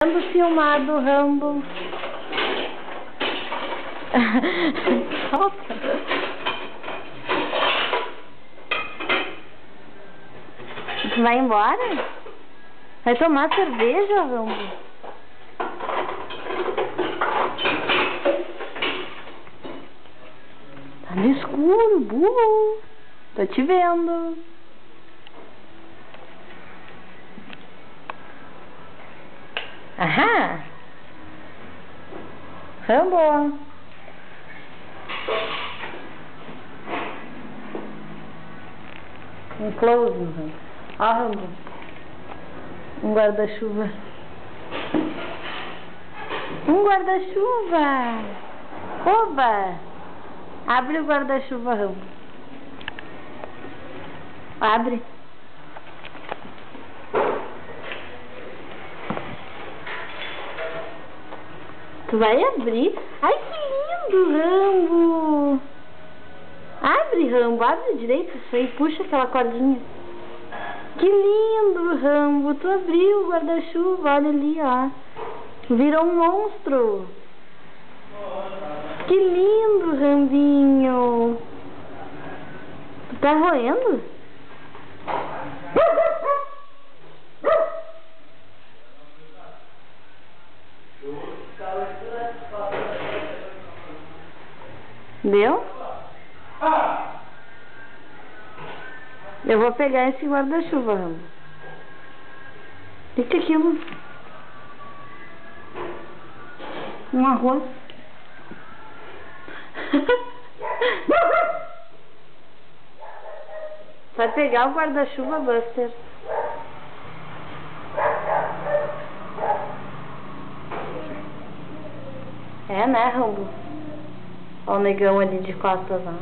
Sendo filmado, Rambo. Solta. Tu vai embora? Vai tomar cerveja, Rambo? Tá no escuro, burro. Tô te vendo. Aham. Rambo. Um close, Rambo. Ó, Rambo. Um guarda-chuva. Um guarda-chuva. Oba. Abre o guarda-chuva, Rambo. Abre. Tu vai abrir? Ai, que lindo, Rambo! Abre, Rambo, abre direito isso aí, puxa aquela cordinha. Que lindo, Rambo! Tu abriu o guarda-chuva, olha ali, ó. Virou um monstro. Que lindo, Rambinho! Tu tá roendo? Deu? Eu vou pegar esse guarda-chuva, Rambo. O que é aquilo? Um arroz. Vai pegar o guarda-chuva, Buster. É, né, Rambo? Olha o negão ali de costas lá.